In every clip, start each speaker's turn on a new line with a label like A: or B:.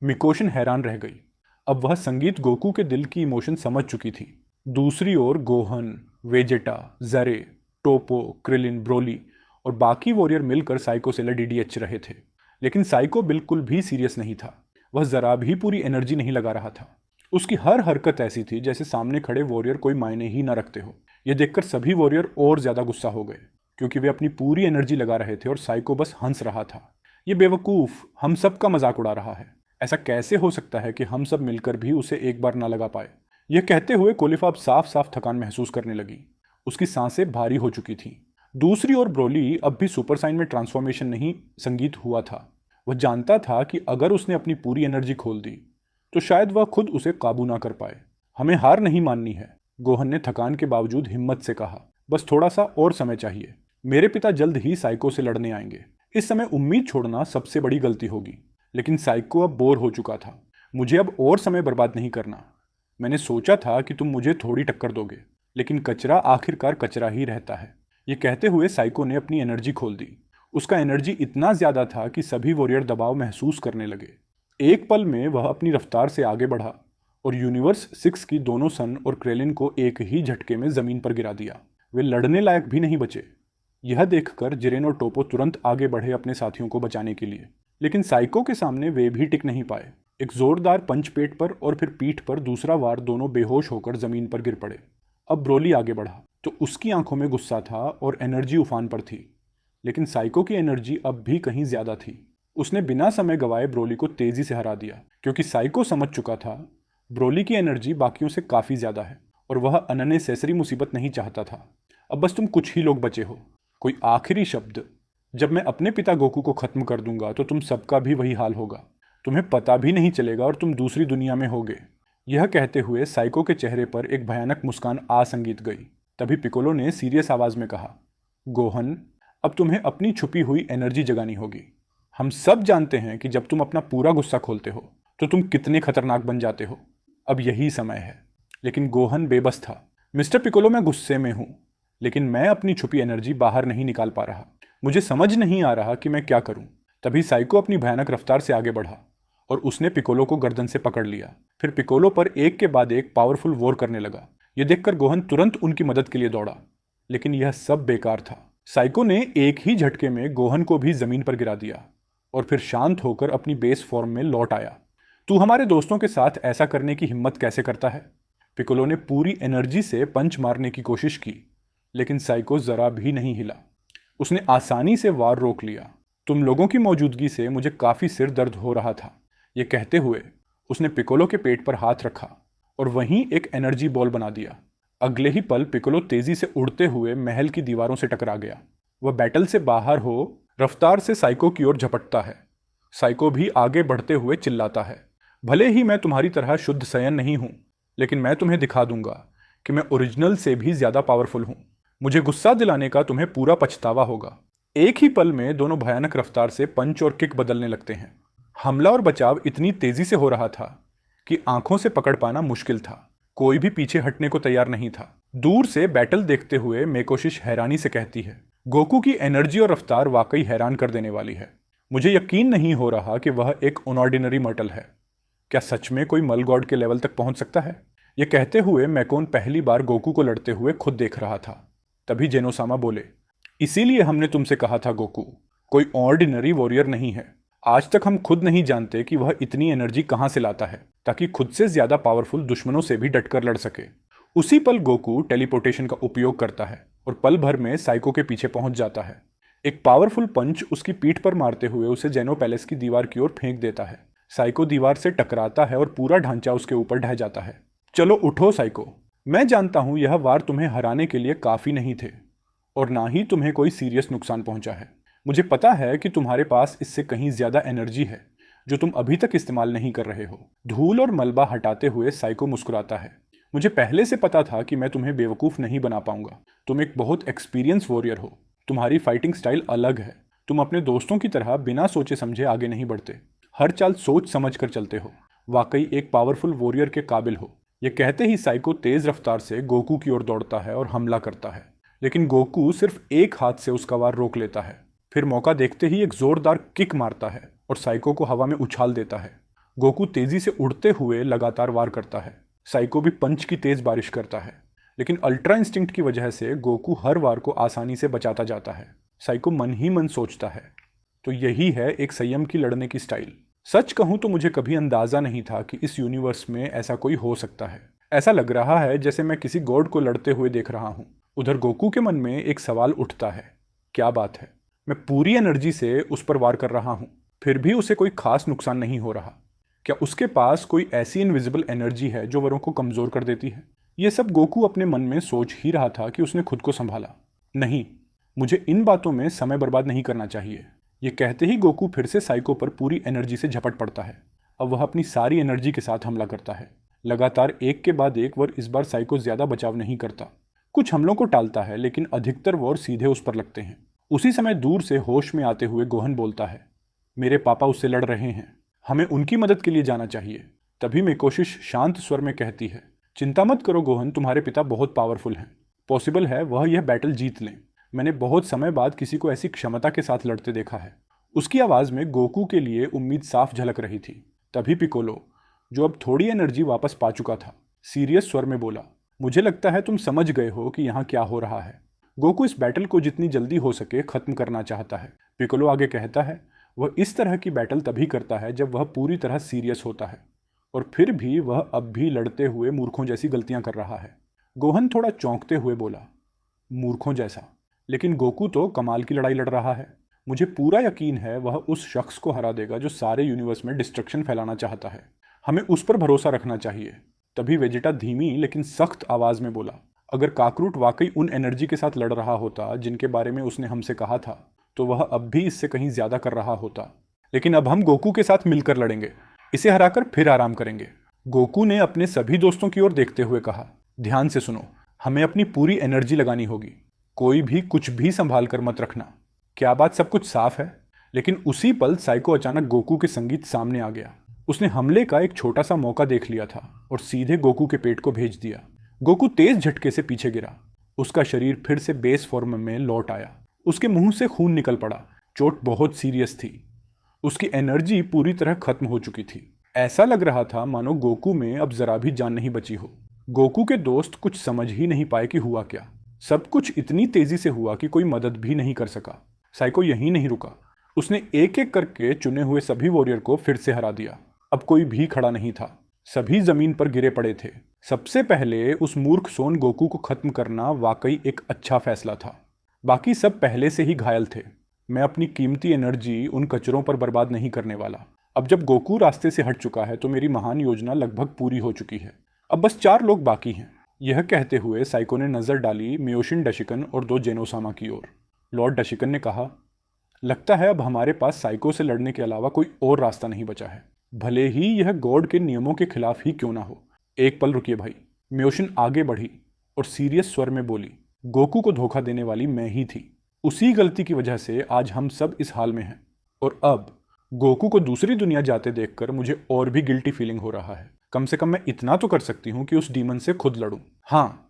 A: मिकोशन हैरान रह गई। अब वह संगीत गोकू के दिल की इमोशन समझ चुकी थी। दूसरी ओर गोहन, वेजेटा, जरे, टोपो, क्रिलिन, ब्रोली और बाकी वॉरियर मिलकर साइको से लड़ीडीएच रहे थे। लेकिन साइको बिल्कुल भी सीरियस नहीं था। वह जरा भी पूरी एनर्जी नहीं लगा रहा था। उसकी हर हरकत ऐसी थी जैसे सामने खड़े वॉरियर कोई मायने ही न रखते हो। यह देखकर सभी वॉरियर और ज्यादा गुस्सा हो गए, क्योंकि वे अपनी पूरी एनर्जी लगा रहे थे और साइको बस हंस रहा था। ये बेवकूफ हम सब का मजाक उड़ा रहा है। ऐसा कैसे हो सकता है कि हम सब मिलकर भी उसे एक बार ना लगा पाए। यह कहते हुए कोलिफा अब साफ साफ थकान महसूस करने लगी। उसकी सांसें भारी हो चुकी थीं। दूसरी ओर ब्रोली अब भी सुपर साइन में ट्रांसफॉर्मेशन नहीं संगीत हुआ था। वह जानता था कि अगर उसने अपनी पूरी एनर्जी खोल दी तो शायद वह खुद उसे काबू ना कर पाए। हमें हार नहीं माननी है, गोहन ने थकान के बावजूद हिम्मत से कहा। बस थोड़ा सा और समय चाहिए। मेरे पिता जल्द ही साइको से लड़ने आएंगे। इस समय उम्मीद छोड़ना सबसे बड़ी गलती होगी। लेकिन साइको अब बोर हो चुका था। मुझे अब और समय बर्बाद नहीं करना। मैंने सोचा था कि तुम मुझे थोड़ी टक्कर दोगे, लेकिन कचरा आखिरकार कचरा ही रहता है। ये कहते हुए साइको ने अपनी एनर्जी खोल दी। उसका एनर्जी इतना ज्यादा था कि सभी वॉरियर दबाव महसूस करने लगे। एक पल में वह अपनी रफ्तार से आगे बढ़ा और यूनिवर्स 6 की दोनों सन और क्रेलिन को एक ही झटके में जमीन पर गिरा दिया। वे लड़ने लायक भी नहीं बचे। यह देखकर जिरेन और टोपो तुरंत आगे बढ़े अपने साथियों को बचाने के लिए, लेकिन साइको के सामने वे भी टिक नहीं पाए। एक जोरदार पंच पेट पर और फिर पीठ पर दूसरा वार, दोनों बेहोश होकर जमीन पर गिर पड़े। अब ब्रोली आगे बढ़ा तो उसकी आंखों में गुस्सा था और एनर्जी उफान पर थी, लेकिन साइको की एनर्जी अब भी कहीं ज्यादा थी। उसने बिना समय गवाए ब्रोली को तेजी से हरा दिया, क्योंकि साइको समझ चुका था ब्रोली की एनर्जी बाकियों से काफी ज्यादा है और वह अननेसेसरी मुसीबत नहीं चाहता था। अब बस तुम कुछ ही लोग बचे हो। कोई आखिरी शब्द? जब मैं अपने पिता गोकू को खत्म कर दूंगा तो तुम सबका भी वही हाल होगा। तुम्हें पता भी नहीं चलेगा और तुम दूसरी दुनिया में होगे। यह कहते हुए साइको के चेहरे पर एक भयानक मुस्कान आ संगीत गई। तभी पिकोलो ने सीरियस आवाज में कहा, गोहन, अब तुम्हें अपनी छुपी हुई एनर्जी जगानी होगी। हम सब जानते हैं कि जब तुम अपना पूरा गुस्सा खोलते हो तो तुम कितने खतरनाक बन जाते हो। अब यही समय है। लेकिन गोहन बेबस था। मिस्टर पिकोलो, मैं गुस्से में हूं, लेकिन मैं अपनी छुपी एनर्जी बाहर नहीं निकाल पा रहा। मुझे समझ नहीं आ रहा कि मैं क्या करूं। तभी साइको अपनी भयानक रफ्तार से आगे बढ़ा और उसने पिकोलो को गर्दन से पकड़ लिया। फिर पिकोलो पर एक के बाद एक पावरफुल वॉर करने लगा। यह देखकर गोहन तुरंत उनकी मदद के लिए दौड़ा, लेकिन यह सब बेकार था। साइको ने एक ही झटके में गोहन को भी जमीन पर गिरा दिया और फिर शांत होकर अपनी बेस फॉर्म में लौट आया। तू हमारे दोस्तों के साथ ऐसा करने की हिम्मत कैसे करता है? पिकोलो ने पूरी एनर्जी से पंच मारने की कोशिश की, लेकिन साइको जरा भी नहीं हिला। उसने आसानी से वार रोक लिया। तुम लोगों की मौजूदगी से मुझे काफी सिर दर्द हो रहा था। यह कहते हुए उसने पिकोलो के पेट पर हाथ रखा और वहीं एक एनर्जी बॉल बना दिया। अगले ही पल पिकोलो तेजी से उड़ते हुए महल की दीवारों से टकरा गया। वह बैटल से बाहर हो रफ्तार से साइको की ओर झपटता है। साइको भी आगे बढ़ते हुए चिल्लाता है, भले ही मैं तुम्हारी तरह शुद्ध सयन नहीं हूं, लेकिन मैं तुम्हें दिखा दूंगा कि मैं ओरिजिनल से भी ज्यादा पावरफुल हूं। मुझे गुस्सा दिलाने का तुम्हें पूरा पछतावा होगा। एक ही पल में दोनों भयानक रफ्तार से पंच और किक बदलने लगते हैं। हमला और बचाव इतनी तेजी से हो रहा था कि आंखों से पकड़ पाना मुश्किल था। कोई भी पीछे हटने को तैयार नहीं था। दूर से बैटल देखते हुए मेकोशिश हैरानी से कहती है, गोकू की एनर्जी और रफ्तार वाकई हैरान कर देने वाली है। मुझे यकीन नहीं हो रहा कि वह एक अनऑर्डिनरी मर्टल है। क्या सच में कोई मल गॉड के लेवल तक पहुंच सकता है? यह कहते हुए मैकोन पहली बार गोकू को लड़ते हुए खुद देख रहा था। तभी जेनोसामा बोले, इसीलिए हमने तुमसे कहा था गोकू, कोई ऑर्डिनरी वॉरियर नहीं है। आज तक हम खुद नहीं जानते कि वह इतनी एनर्जी कहां से लाता है, ताकि खुद से ज्यादा पावरफुल दुश्मनों से भी डटकर लड़ सके। उसी पल गोकू टेलीपोर्टेशन का उपयोग करता है और पल भर में साइको के पीछे पहुंच जाता है। एक पावरफुल पंच उसकी पीठ पर मारते हुए उसे जेनो पैलेस की दीवार की ओर फेंक देता है। साइको दीवार से टकराता है और पूरा ढांचा उसके ऊपर ढह जाता है। चलो उठो साइको, मैं जानता हूं यह वार तुम्हें हराने के लिए काफी नहीं थे और ना ही तुम्हें कोई सीरियस नुकसान पहुंचा है। मुझे पता है कि तुम्हारे पास इससे कहीं ज्यादा एनर्जी है जो तुम अभी तक इस्तेमाल नहीं कर रहे हो। धूल और मलबा हटाते हुए साइको मुस्कुराता है, मुझे पहले से पता था कि मैं तुम्हें बेवकूफ नहीं बना पाऊंगा। तुम एक बहुत एक्सपीरियंस वॉरियर हो। तुम्हारी फाइटिंग स्टाइल अलग है। तुम अपने दोस्तों की तरह बिना सोचे समझे आगे नहीं बढ़ते, हर चाल सोच समझ कर चलते हो। वाकई एक पावरफुल वॉरियर के काबिल हो। यह कहते ही साइको तेज रफ्तार से गोकू की ओर दौड़ता है और हमला करता है, लेकिन गोकू सिर्फ एक हाथ से उसका वार रोक लेता है। फिर मौका देखते ही एक जोरदार किक मारता है और साइको को हवा में उछाल देता है। गोकू तेजी से उड़ते हुए लगातार वार करता है। साइको भी पंच की तेज बारिश करता है, लेकिन अल्ट्रा इंस्टिंक्ट की वजह से गोकू हर वार को आसानी से बचाता जाता है। साइको मन ही मन सोचता है, तो यही है एक संयम की लड़ने की स्टाइल। सच कहूं तो मुझे कभी अंदाजा नहीं था कि इस यूनिवर्स में ऐसा कोई हो सकता है। ऐसा लग रहा है जैसे मैं किसी गॉड को लड़ते हुए देख रहा हूं। उधर गोकू के मन में एक सवाल उठता है, क्या बात है, मैं पूरी एनर्जी से उस पर वार कर रहा हूं, फिर भी उसे कोई खास नुकसान नहीं हो रहा। क्या उसके पास कोई ऐसी इनविजिबल एनर्जी है जो वरों को कमजोर कर देती है? ये सब गोकू अपने मन में सोच ही रहा था कि उसने खुद को संभाला। नहीं, मुझे इन बातों में समय बर्बाद नहीं करना चाहिए। ये कहते ही गोकू फिर से साइको पर पूरी एनर्जी से झपट पड़ता है। अब वह अपनी सारी एनर्जी के साथ हमला करता है। लगातार एक के बाद एक वॉर। इस बार साइको ज्यादा बचाव नहीं करता, कुछ हमलों को टालता है, लेकिन अधिकतर वॉर सीधे उस पर लगते हैं। उसी समय दूर से होश में आते हुए गोहन बोलता है, मेरे पापा उससे लड़ रहे हैं, हमें उनकी मदद के लिए जाना चाहिए। तभी मेकोशिश शांत स्वर में कहती है, चिंता मत करो गोहन, तुम्हारे पिता बहुत पावरफुल हैं। पॉसिबल है वह यह बैटल जीत लें। मैंने बहुत समय बाद किसी को ऐसी क्षमता के साथ लड़ते देखा है। उसकी आवाज़ में गोकू के लिए उम्मीद साफ झलक रही थी। तभी पिकोलो, जो अब थोड़ी एनर्जी वापस पा चुका था, सीरियस स्वर में बोला, मुझे लगता है तुम समझ गए हो कि यहाँ क्या हो रहा है। गोकू इस बैटल को जितनी जल्दी हो सके खत्म करना चाहता है। पिकोलो आगे कहता है, वह इस तरह की बैटल तभी करता है जब वह पूरी तरह सीरियस होता है, और फिर भी वह अब भी लड़ते हुए मूर्खों जैसी गलतियां कर रहा है। गोहन थोड़ा चौंकते हुए बोला, मूर्खों जैसा? लेकिन गोकू तो कमाल की लड़ाई लड़ रहा है। मुझे पूरा यकीन है वह उस शख्स को हरा देगा जो सारे यूनिवर्स में डिस्ट्रक्शन फैलाना चाहता है। हमें उस पर भरोसा रखना चाहिए। तभी वेजिटा धीमी लेकिन सख्त आवाज में बोला, अगर काकरूट वाकई उन एनर्जी के साथ लड़ रहा होता जिनके बारे में उसने हमसे कहा था, तो वह अब भी इससे कहीं ज्यादा कर रहा होता। लेकिन अब हम गोकू के साथ मिलकर लड़ेंगे, इसे हराकर फिर आराम करेंगे। गोकू ने अपने सभी दोस्तों की ओर देखते हुए कहा, ध्यान से सुनो, हमें अपनी पूरी एनर्जी लगानी होगी। कोई भी कुछ भी संभाल कर मत रखना। क्या बात सब कुछ साफ है? लेकिन उसी पल साइको अचानक गोकू के संगीत सामने आ गया। उसने हमले का एक छोटा सा मौका देख लिया था और सीधे गोकू के पेट को भेज दिया। गोकू तेज झटके से पीछे गिरा। उसका शरीर फिर से बेस फॉर्म में लौट आया। उसके मुंह से खून निकल पड़ा। चोट बहुत सीरियस थी। उसकी एनर्जी पूरी तरह खत्म हो चुकी थी। ऐसा लग रहा था मानो गोकू में अब जरा भी जान नहीं बची हो। गोकू के दोस्त कुछ समझ ही नहीं पाए कि हुआ क्या। सब कुछ इतनी तेजी से हुआ कि कोई मदद भी नहीं कर सका। साइको यहीं नहीं रुका। उसने एक एक करके चुने हुए सभी वॉरियर को फिर से हरा दिया। अब कोई भी खड़ा नहीं था। सभी जमीन पर गिरे पड़े थे। सबसे पहले उस मूर्ख सोन गोकू को खत्म करना वाकई एक अच्छा फैसला था। बाकी सब पहले से ही घायल थे। मैं अपनी कीमती एनर्जी उन कचरों पर बर्बाद नहीं करने वाला। अब जब गोकू रास्ते से हट चुका है तो मेरी महान योजना लगभग पूरी हो चुकी है। अब बस 4 लोग बाकी हैं। यह कहते हुए साइको ने नजर डाली मियोशिन डशिकन और 2 जेनोसामा की ओर। लॉर्ड डशिकन ने कहा, लगता है अब हमारे पास साइको से लड़ने के अलावा कोई और रास्ता नहीं बचा है, भले ही यह गॉड के नियमों के खिलाफ ही क्यों ना हो। एक पल रुकिए भाई। मियोशिन आगे बढ़ी और सीरियस स्वर में बोली, गोकू को धोखा देने वाली मैं ही थी। उसी गलती की वजह से आज हम सब इस हाल में हैं। और अब गोकू को दूसरी दुनिया जाते देखकर मुझे और भी गिल्टी फीलिंग हो रहा है। कम से कम मैं इतना तो कर सकती हूँ कि उस डीमन से खुद लड़ूं। हाँ,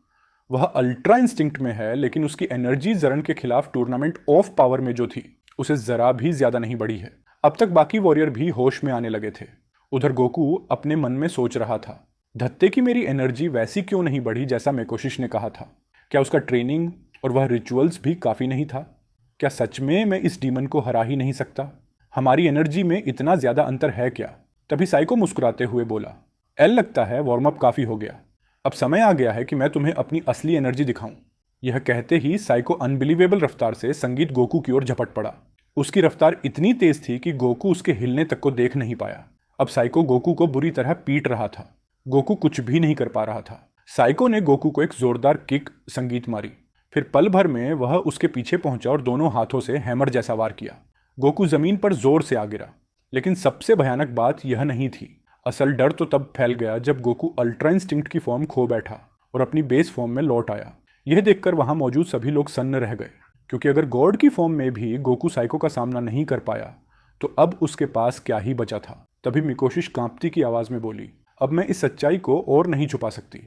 A: वह अल्ट्रा इंस्टिंक्ट में है, लेकिन उसकी एनर्जी जरन के खिलाफ टूर्नामेंट ऑफ पावर में जो थी उसे जरा भी ज्यादा नहीं बढ़ी है। अब तक बाकी वॉरियर भी होश में आने लगे थे। उधर गोकू अपने मन में सोच रहा था, धत्ते की मेरी एनर्जी वैसी क्यों नहीं बढ़ी जैसा मेकोशिश ने कहा था। क्या उसका ट्रेनिंग और वह रिचुअल्स भी काफी नहीं था? क्या सच में मैं इस डीमन को हरा ही नहीं सकता? हमारी एनर्जी में इतना ज्यादा अंतर है क्या? तभी साइको मुस्कुराते हुए बोला, एल लगता है वार्म अप काफी हो गया। अब समय आ गया है कि मैं तुम्हें अपनी असली एनर्जी दिखाऊं। यह कहते ही साइको अनबिलीवेबल रफ्तार से संगीत गोकू की ओर झपट पड़ा। उसकी रफ्तार इतनी तेज थी कि गोकू उसके हिलने तक को देख नहीं पाया। अब साइको गोकू को बुरी तरह पीट रहा था। गोकू कुछ भी नहीं कर पा रहा था। साइको ने गोकू को एक जोरदार किक संगीत मारी। फिर पल भर में वह उसके पीछे पहुंचा और दोनों हाथों से हैमर जैसा वार किया। गोकू जमीन पर जोर से आ गिरा। लेकिन सबसे भयानक बात यह नहीं थी। असल डर तो तब फैल गया जब गोकू अल्ट्रा इंस्टिंक्ट की फॉर्म खो बैठा और अपनी बेस फॉर्म में लौट आया। यह देखकर वहां मौजूद सभी लोग सन्न रह गए, क्योंकि अगर गॉड की फॉर्म में भी गोकू साइको का सामना नहीं कर पाया तो अब उसके पास क्या ही बचा था। तभी मिकोशिश कांपती की आवाज में बोली, अब मैं इस सच्चाई को और नहीं छुपा सकती।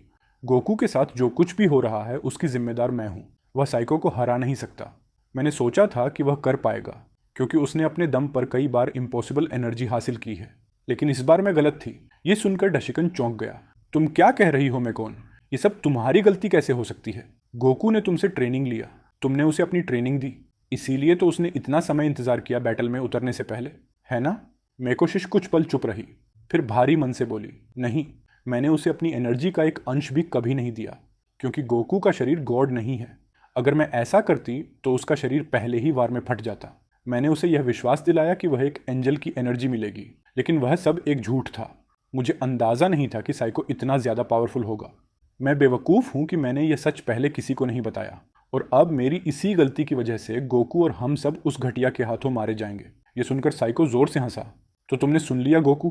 A: गोकू के साथ जो कुछ भी हो रहा है उसकी जिम्मेदार मैं हूं। वह साइको को हरा नहीं सकता। मैंने सोचा था कि वह कर पाएगा, क्योंकि उसने अपने दम पर कई बार इम्पॉसिबल एनर्जी हासिल की है। लेकिन इस बार मैं गलत थी। ये सुनकर डशिकन चौंक गया। तुम क्या कह रही हो मेकोन? ये सब तुम्हारी गलती कैसे हो सकती है? गोकू ने तुमसे ट्रेनिंग लिया, तुमने उसे अपनी ट्रेनिंग दी, इसीलिए तो उसने इतना समय इंतजार किया बैटल में उतरने से पहले, है ना? मेकोशिश कुछ पल चुप रही, फिर भारी मन से बोली, नहीं, मैंने उसे अपनी एनर्जी का एक अंश भी कभी नहीं दिया, क्योंकि गोकू का शरीर गॉड नहीं है। अगर मैं ऐसा करती तो उसका शरीर पहले ही वार में फट जाता। मैंने उसे यह विश्वास दिलाया कि वह एक एंजल की एनर्जी मिलेगी, लेकिन वह सब एक झूठ था। मुझे अंदाज़ा नहीं था कि साइको इतना ज़्यादा पावरफुल होगा। मैं बेवकूफ़ हूँ कि मैंने यह सच पहले किसी को नहीं बताया, और अब मेरी इसी गलती की वजह से गोकू और हम सब उस घटिया के हाथों मारे जाएंगे। ये सुनकर साइको ज़ोर से हंसा। तो तुमने सुन लिया गोकू,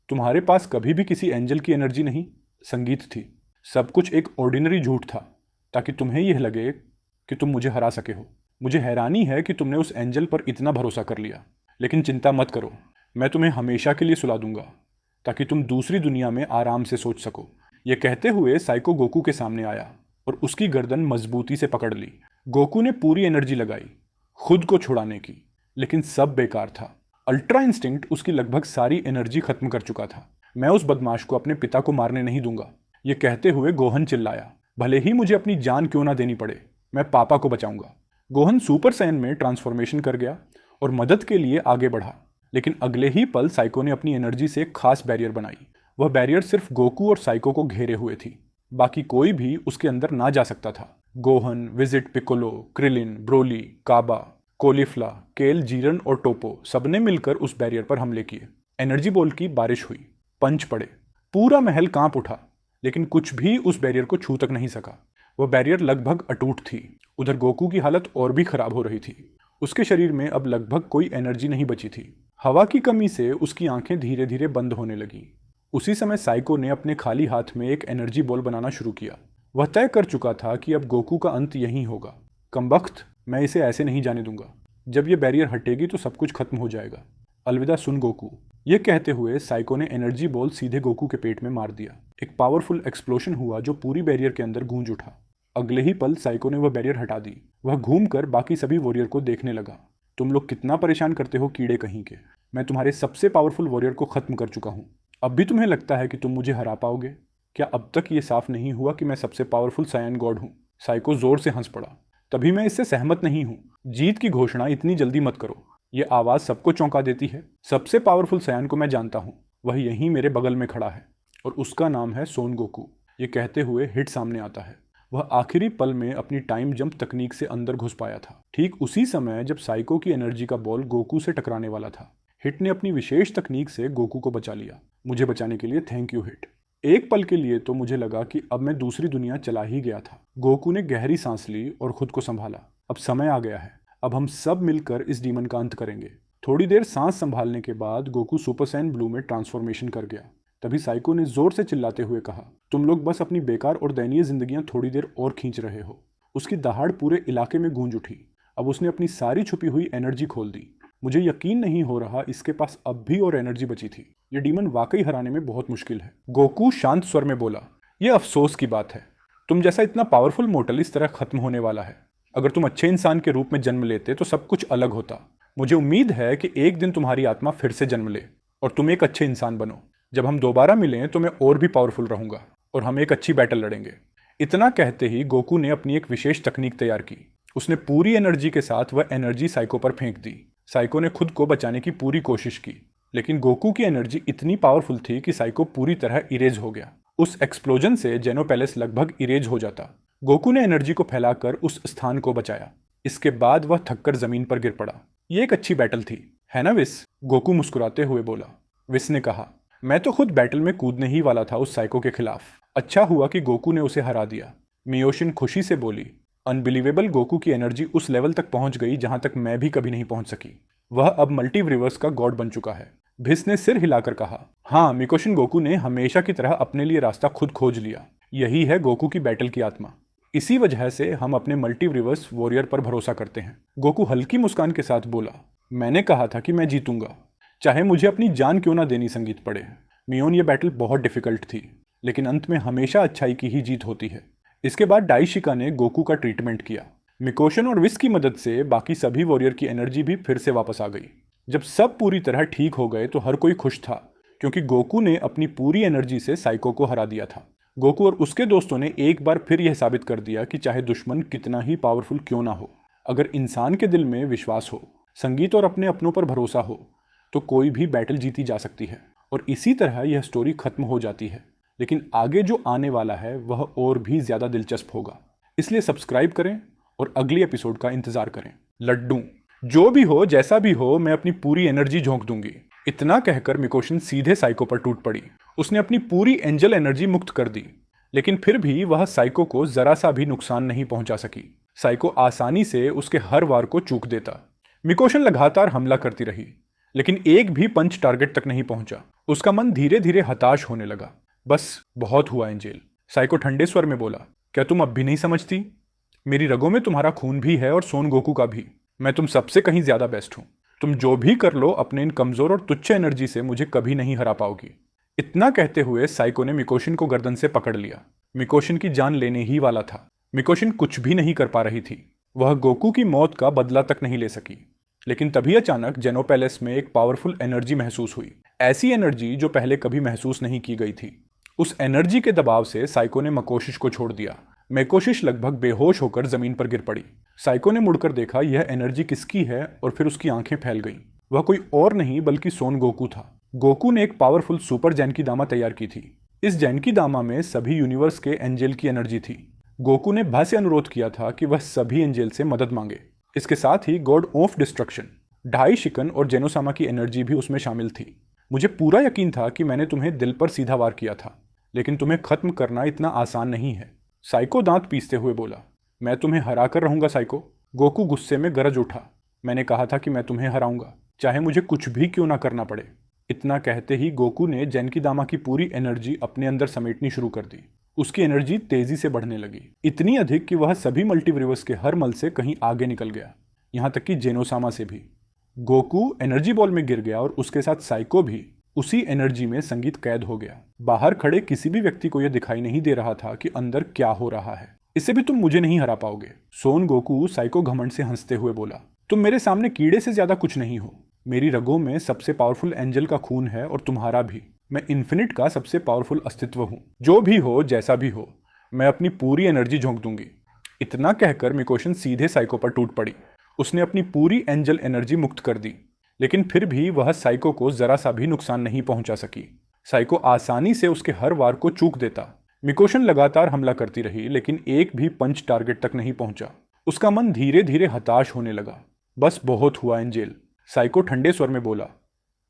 A: तुम्हारे पास कभी भी किसी एंजल की एनर्जी नहीं, संगीत थी। सब कुछ एक ऑर्डिनरी झूठ था, ताकि तुम्हें यह लगे कि तुम मुझे हरा सके हो। मुझे हैरानी है कि तुमने उस एंजल पर इतना भरोसा कर लिया, लेकिन चिंता मत करो, मैं तुम्हें हमेशा के लिए सुला दूंगा, ताकि तुम दूसरी दुनिया में आराम से सोच सको। यह कहते हुए साइको गोकू के सामने आया और उसकी गर्दन मजबूती से पकड़ ली। गोकू ने पूरी एनर्जी लगाई खुद को छुड़ाने की, लेकिन सब बेकार था। अल्ट्रा इंस्टिंक्ट उसकी लगभग सारी एनर्जी खत्म कर चुका था। मैं उस बदमाश को अपने पिता को मारने नहीं दूंगा। यह कहते हुए गोहन चिल्लाया, भले ही मुझे अपनी जान क्यों ना देनी पड़े, मैं पापा को बचाऊंगा। गोहन सुपर सैयन में ट्रांसफॉर्मेशन कर गया और मदद के लिए आगे बढ़ा, लेकिन अगले ही पल साइको ने अपनी एनर्जी से एक खास बैरियर बनाई। वह बैरियर सिर्फ गोकू और साइको को घेरे हुए थी, बाकी कोई भी उसके अंदर ना जा सकता था। गोहन, विजिट, पिकोलो, क्रिलिन, ब्रोली, काबा, कोलिफ्ला, केल, जीरन और टोपो सबने मिलकर उस बैरियर पर हमले किए। एनर्जी बॉल की बारिश हुई, पंच पड़े, पूरा महल कांप उठा, लेकिन कुछ भी उस बैरियर को छू तक नहीं सका। वह बैरियर लगभग अटूट थी। उधर गोकू की हालत और भी खराब हो रही थी। उसके शरीर में अब लगभग कोई एनर्जी नहीं बची थी। हवा की कमी से उसकी आंखें धीरे धीरे बंद होने लगी। उसी समय साइको ने अपने खाली हाथ में एक एनर्जी बॉल बनाना शुरू किया। वह तय कर चुका था कि अब गोकू का अंत यहीं होगा। कमबख्त, मैं इसे ऐसे नहीं जाने दूंगा। जब यह बैरियर हटेगी तो सब कुछ खत्म हो जाएगा। अलविदा सुन गोकू। यह कहते हुए साइको ने एनर्जी बॉल सीधे गोकू के पेट में मार दिया। एक पावरफुल एक्सप्लोशन हुआ जो पूरी बैरियर के अंदर गूंज उठा। अगले ही पल साइको ने वह बैरियर हटा दी। वह घूमकर बाकी सभी वॉरियर को देखने लगा। तुम लोग कितना परेशान करते हो कीड़े कहीं के। मैं तुम्हारे सबसे पावरफुल वॉरियर को खत्म कर चुका हूँ। अब भी तुम्हें लगता है कि तुम मुझे हरा पाओगे? क्या अब तक ये साफ नहीं हुआ कि मैं सबसे पावरफुल सायन गॉड हूँ? साइको जोर से हंस पड़ा। तभी मैं इससे सहमत नहीं हूँ। जीत की घोषणा इतनी जल्दी मत करो। ये आवाज़ सबको चौंका देती है। सबसे पावरफुल सायन को मैं जानता हूँ। वह यहीं मेरे बगल में खड़ा है और उसका नाम है सोन गोकू। ये कहते हुए हिट सामने आता है। वह आखिरी पल में अपनी टाइम जंप तकनीक से अंदर घुस पाया था, ठीक उसी समय जब साइको की एनर्जी का बॉल गोकू से टकराने वाला था। हिट ने अपनी विशेष तकनीक से गोकू को बचा लिया। मुझे बचाने के लिए थैंक यू हिट। एक पल के लिए तो मुझे लगा कि अब मैं दूसरी दुनिया चला ही गया था। गोकू ने गहरी सांस ली और खुद को संभाला। अब समय आ गया है। अब हम सब मिलकर इस डीमन का अंत करेंगे। थोड़ी देर सांस संभालने के बाद गोकू सुपर सैयन ब्लू में ट्रांसफॉर्मेशन कर गया। तभी साइको ने जोर से चिल्लाते हुए कहा, तुम लोग बस अपनी बेकार और दयनीय जिंदगियां थोड़ी देर और खींच रहे हो। उसकी दहाड़ पूरे इलाके में गूंज उठी। अब उसने अपनी सारी छुपी हुई एनर्जी खोल दी। मुझे यकीन नहीं हो रहा इसके पास अब भी और एनर्जी बची थी। ये डीमन वाकई हराने में बहुत मुश्किल है। गोकू शांत स्वर में बोला, यह अफसोस की बात है। तुम जैसा इतना पावरफुल मोर्टल इस तरह खत्म होने वाला है। अगर तुम अच्छे इंसान के रूप में जन्म लेते तो सब कुछ अलग होता। मुझे उम्मीद है कि एक दिन तुम्हारी आत्मा फिर से जन्म ले और तुम एक अच्छे इंसान बनो। जब हम दोबारा मिलें तो मैं और भी पावरफुल रहूंगा और हम एक अच्छी बैटल लड़ेंगे। इतना कहते ही गोकू ने अपनी एक विशेष तकनीक तैयार की। उसने पूरी एनर्जी के साथ वह एनर्जी साइको पर फेंक दी। साइको ने खुद को बचाने की पूरी कोशिश की, लेकिन गोकू की एनर्जी इतनी पावरफुल थी कि साइको पूरी तरह इरेज हो गया। उस एक्सप्लोजन से जेनो पैलेस लगभग इरेज हो जाता। गोकू ने एनर्जी को फैलाकर उस स्थान को बचाया। इसके बाद वह थककर जमीन पर गिर पड़ा। ये एक अच्छी बैटल थी, है ना विस? गोकू मुस्कुराते हुए बोला। विस ने कहा, मैं तो खुद बैटल में कूदने ही वाला था उस साइको के खिलाफ। अच्छा हुआ कि गोकू ने उसे हरा दिया। मियोशिन खुशी से बोली। अनबिलीवेबल, गोकू की एनर्जी उस लेवल तक पहुंच गई जहां तक मैं भी कभी नहीं पहुंच सकी। वह अब मल्टीवर्स का गॉड बन चुका है। भिस ने सिर हिलाकर कहा, हाँ, मिकोशिन गोकू ने हमेशा की तरह अपने लिए रास्ता खुद खोज लिया। यही है गोकू की बैटल की आत्मा। इसी वजह से हम अपने मल्टीवर्स वॉरियर पर भरोसा करते हैं। गोकू हल्की मुस्कान के साथ बोला, मैंने कहा था कि मैं जीतूंगा, चाहे मुझे अपनी जान क्यों ना देनी संगीत पड़े। मियोन, ये बैटल बहुत डिफिकल्ट थी, लेकिन अंत में हमेशा अच्छाई की ही जीत होती है। इसके बाद डाइशिका ने गोकू का ट्रीटमेंट किया। मिकोशन और विस की मदद से बाकी सभी वॉरियर की एनर्जी भी फिर से वापस आ गई। जब सब पूरी तरह ठीक हो गए तो हर कोई खुश था। क्योंकि गोकू ने अपनी पूरी एनर्जी से साइको को हरा दिया था। गोकू और उसके दोस्तों ने एक बार फिर यह साबित कर दिया कि चाहे दुश्मन कितना ही पावरफुल क्यों ना हो, अगर इंसान के दिल में विश्वास हो, संगीत और अपने अपनों पर भरोसा हो, तो कोई भी बैटल जीती जा सकती है। और इसी तरह यह स्टोरी खत्म हो जाती है, लेकिन आगे जो आने वाला है वह और भी ज़्यादा दिलचस्प होगा। इसलिए सब्सक्राइब करें और अगली एपिसोड का इंतज़ार करें। लड्डू, जो भी हो जैसा भी हो, मैं अपनी पूरी एनर्जी झोंक दूंगी। इतना कहकर मिकोशन सीधे साइको पर टूट पड़ी। उसने अपनी पूरी एंजल एनर्जी मुक्त कर दी, लेकिन फिर भी वह साइको को जरा सा भी नुकसान नहीं पहुंचा सकी। साइको आसानी से उसके हर वार को चूक देता। मिकोशन लगातार हमला करती रही, लेकिन एक भी पंच टारगेट तक नहीं पहुंचा। उसका मन धीरे धीरे हताश होने लगा। बस बहुत हुआ एंजेल, साइको ठंडे स्वर में बोला। क्या तुम अब भी नहीं समझती? मेरी रगों में तुम्हारा खून भी है और सोन गोकू का भी। मैं तुम सबसे कहीं ज्यादा बेस्ट हूं। तुम जो भी कर लो, अपने इन कमजोर और तुच्छ एनर्जी से मुझे कभी नहीं हरा पाओगी। इतना कहते हुए साइको ने मिकोशन को गर्दन से पकड़ लिया। मिकोशन की जान लेने ही वाला था। मिकोशन कुछ भी नहीं कर पा रही थी। वह गोकू की मौत का बदला तक नहीं ले सकी। लेकिन तभी अचानक जेनो पैलेस में एक पावरफुल एनर्जी महसूस हुई। ऐसी एनर्जी जो पहले कभी महसूस नहीं की गई थी। उस एनर्जी के दबाव से साइको ने मकोशिश को छोड़ दिया। मेकोशिश लगभग बेहोश होकर जमीन पर गिर पड़ी। साइको ने मुड़कर देखा यह एनर्जी किसकी है, और फिर उसकी आंखें फैल गईं। वह कोई और नहीं बल्कि सोन गोकू था। गोकू ने एक पावरफुल सुपर जैनकी दामा तैयार की थी। इस जैनकी दामा में सभी यूनिवर्स के एंजेल की एनर्जी थी। गोकू ने भा से अनुरोध किया था कि वह सभी एंजेल से मदद मांगे। इसके साथ ही गॉड ऑफ डिस्ट्रक्शन, ढाई शिकन और जेनोसामा की एनर्जी भी उसमें शामिल थी। मुझे पूरा यकीन था कि मैंने तुम्हें दिल पर सीधा वार किया था, लेकिन तुम्हें खत्म करना इतना आसान नहीं है। साइको दांत पीसते हुए बोला। मैं तुम्हें हरा कर रहूंगा साइको। गोकू गुस्से में गरज उठा। मैंने कहा था कि मैं तुम्हें हराऊंगा, चाहे मुझे कुछ भी क्यों ना करना पड़े। इतना कहते ही गोकू ने जैनकी दामा की पूरी एनर्जी अपने अंदर समेटनी शुरू कर दी। उसकी एनर्जी तेजी से बढ़ने लगी, इतनी अधिक कि वह सभी मल्टीवर्स के हर मल से कहीं आगे निकल गया, यहां तक कि जेनोसामा से भी। गोकू एनर्जी बॉल में गिर गया और उसके साथ साइको भी उसी एनर्जी में संगीत कैद हो गया। बाहर खड़े किसी भी व्यक्ति को यह दिखाई नहीं दे रहा था कि अंदर क्या हो रहा है। इससे भी तुम मुझे नहीं हरा पाओगे। सोन गोकू साइको घमंड से हंसते हुए बोला। तुम मेरे सामने कीड़े से ज्यादा कुछ नहीं हो। मेरी रगों में सबसे पावरफुल एंजल का खून है और तुम्हारा भी। मैं इन्फिनिट का सबसे पावरफुल अस्तित्व हूं। जो भी हो जैसा भी हो, मैं अपनी पूरी एनर्जी झोंक दूंगी। इतना कहकर मिकोशन सीधे साइको पर टूट पड़ी। उसने अपनी पूरी एंजल एनर्जी मुक्त कर दी, लेकिन फिर भी वह साइको को जरा सा भी नुकसान नहीं पहुंचा सकी। साइको आसानी से उसके हर वार को चूक देता। मिकोशन लगातार हमला करती रही, लेकिन एक भी पंच टारगेट तक नहीं पहुंचा। उसका मन धीरे धीरे हताश होने लगा। बस बहुत हुआ एंजेल, साइको ठंडे स्वर में बोला।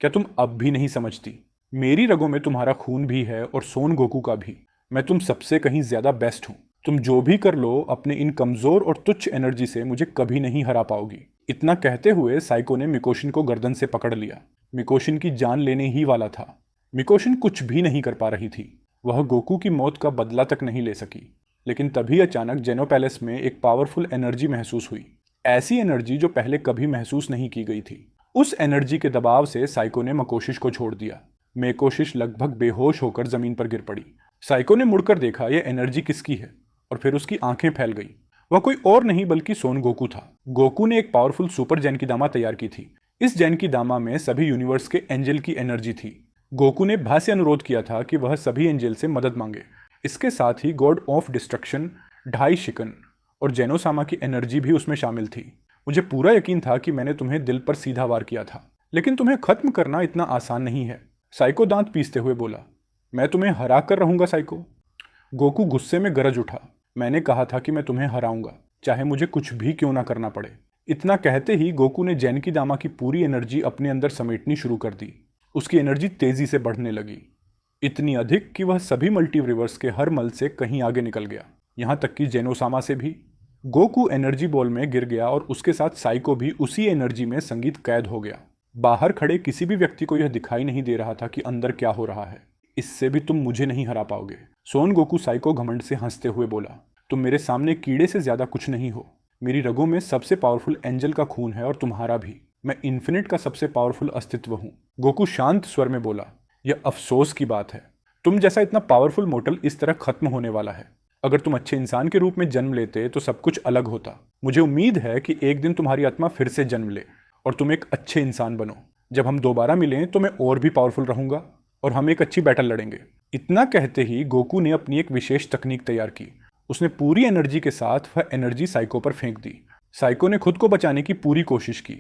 A: क्या तुम अब भी नहीं समझती? मेरी रगों में तुम्हारा खून भी है और सोन गोकू का भी। मैं तुम सबसे कहीं ज्यादा बेस्ट हूं। तुम जो भी कर लो, अपने इन कमजोर और तुच्छ एनर्जी से मुझे कभी नहीं हरा पाओगी। इतना कहते हुए साइको ने मिकोशन को गर्दन से पकड़ लिया। मिकोशन की जान लेने ही वाला था। मिकोशन कुछ भी नहीं कर पा रही थी। वह गोकू की मौत का बदला तक नहीं ले सकी। लेकिन तभी अचानक जेनो पैलेस में एक पावरफुल एनर्जी महसूस हुई। ऐसी एनर्जी जो पहले कभी महसूस नहीं की गई थी। उस एनर्जी के दबाव से साइको ने मकोशिश को छोड़ दिया। मेकोशिश लगभग बेहोश होकर जमीन पर गिर पड़ी। साइको ने मुड़कर देखा यह एनर्जी किसकी है, और फिर उसकी आंखें फैल गई। वह कोई और नहीं बल्कि सोन गोकू था। गोकू ने एक पावरफुल सुपर जैनकी दामा तैयार की थी। इस जैनकी दामा में सभी यूनिवर्स के एंजल की एनर्जी थी। गोकू ने भा से अनुरोध किया था कि वह सभी एंजल से मदद मांगे। इसके साथ ही गॉड ऑफ डिस्ट्रक्शन, ढाई शिकन और जेनोसामा की एनर्जी भी उसमें शामिल थी। मुझे पूरा यकीन था कि मैंने तुम्हें दिल पर सीधा वार किया था, लेकिन तुम्हें खत्म करना इतना आसान नहीं है। साइको दांत पीसते हुए बोला। मैं तुम्हें हरा कर रहूंगा साइको। गोकू गुस्से में गरज उठा। मैंने कहा था कि मैं तुम्हें हराऊंगा, चाहे मुझे कुछ भी क्यों ना करना पड़े। इतना कहते ही गोकू ने जैनकी दामा की पूरी एनर्जी अपने अंदर समेटनी शुरू कर दी। उसकी एनर्जी तेजी से बढ़ने लगी, इतनी अधिक कि वह सभी मल्टीवर्स के हर मल से कहीं आगे निकल गया, यहां तक कि जेनोसामा से भी। गोकू एनर्जी बॉल में गिर गया और उसके साथ साइको भी उसी एनर्जी में संगीत कैद हो गया। बाहर खड़े किसी भी व्यक्ति को यह दिखाई नहीं दे रहा था कि अंदर क्या हो रहा है। इससे भी तुम मुझे नहीं हरा पाओगे। सोन गोकू साइको घमंड से हंसते हुए बोला। तुम मेरे सामने कीड़े से ज्यादा कुछ नहीं हो। मेरी रगों में सबसे पावरफुल एंजल का खून है और तुम्हारा भी। मैं इन्फिनिट का सबसे पावरफुल अस्तित्व हूं। गोकू शांत स्वर में बोला। यह अफसोस की बात है, तुम जैसा इतना पावरफुल मोर्टल इस तरह खत्म होने वाला है। अगर तुम अच्छे इंसान के रूप में जन्म लेते तो सब कुछ अलग होता। मुझे उम्मीद है कि एक दिन तुम्हारी आत्मा फिर से जन्म ले और तुम एक अच्छे इंसान बनो। जब हम दोबारा मिलें तो मैं और भी पावरफुल रहूंगा और हम एक अच्छी बैटल लड़ेंगे। इतना कहते ही गोकू ने अपनी एक विशेष तकनीक तैयार की। उसने पूरी एनर्जी के साथ वह एनर्जी साइको पर फेंक दी। साइको ने खुद को बचाने की पूरी कोशिश की,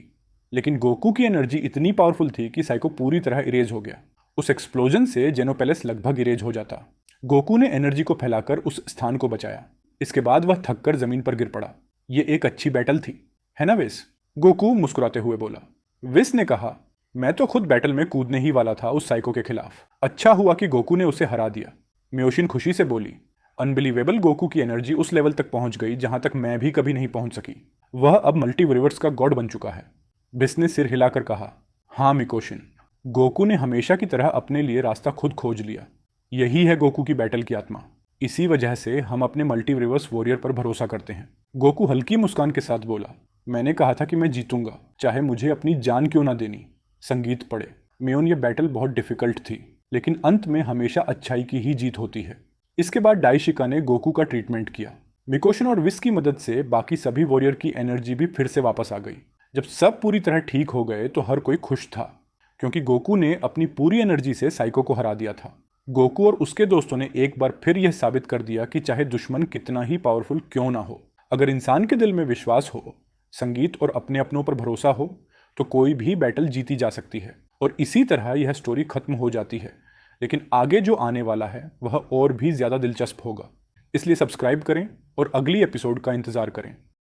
A: लेकिन गोकू की एनर्जी इतनी पावरफुल थी कि साइको पूरी तरह इरेज हो गया। उस एक्सप्लोजन से जेनो पैलेस लगभग इरेज हो जाता। गोकू ने एनर्जी को फैलाकर उस स्थान को बचाया। इसके बाद वह थककर जमीन पर गिर पड़ा। ये एक अच्छी बैटल थी, है ना विस? गोकू मुस्कुराते हुए बोला। विस ने कहा, मैं तो खुद बैटल में कूदने ही वाला था उस साइको के खिलाफ। अच्छा हुआ कि गोकू ने उसे हरा दिया। मियोशिन खुशी से बोली। अनबिलीवेबल, गोकू की एनर्जी उस लेवल तक पहुंच गई जहां तक मैं भी कभी नहीं पहुंच सकी। वह अब मल्टीवर्स का गॉड बन चुका है। बिस ने सिर हिलाकर कहा, हाँ मिकोशिन, गोकू ने हमेशा की तरह अपने लिए रास्ता खुद खोज लिया। यही है गोकू की बैटल की आत्मा। इसी वजह से हम अपने मल्टीवर्स वॉरियर पर भरोसा करते हैं। गोकू हल्की मुस्कान के साथ बोला, मैंने कहा था कि मैं जीतूंगा, चाहे मुझे अपनी जान क्यों ना देनी। संगीत पढ़े। मेयोन, ये बैटल बहुत डिफिकल्ट थी, लेकिन अंत में हमेशा अच्छाई की ही जीत होती है। इसके बाद डाइशिका ने गोकू का ट्रीटमेंट किया। मिकोशन और विस की मदद से बाकी सभी वॉरियर की एनर्जी भी फिर से वापस आ गई। जब सब पूरी तरह ठीक हो गए तो हर कोई खुश था, क्योंकि गोकू ने अपनी पूरी एनर्जी से साइको को हरा दिया था। गोकू और उसके दोस्तों ने एक बार फिर यह साबित कर दिया कि चाहे दुश्मन कितना ही पावरफुल क्यों ना हो, अगर इंसान के दिल में विश्वास हो, संगीत और अपने अपनों पर भरोसा हो, तो कोई भी बैटल जीती जा सकती है। और इसी तरह यह स्टोरी खत्म हो जाती है, लेकिन आगे जो आने वाला है वह और भी ज़्यादा दिलचस्प होगा। इसलिए सब्सक्राइब करें और अगली एपिसोड का इंतज़ार करें।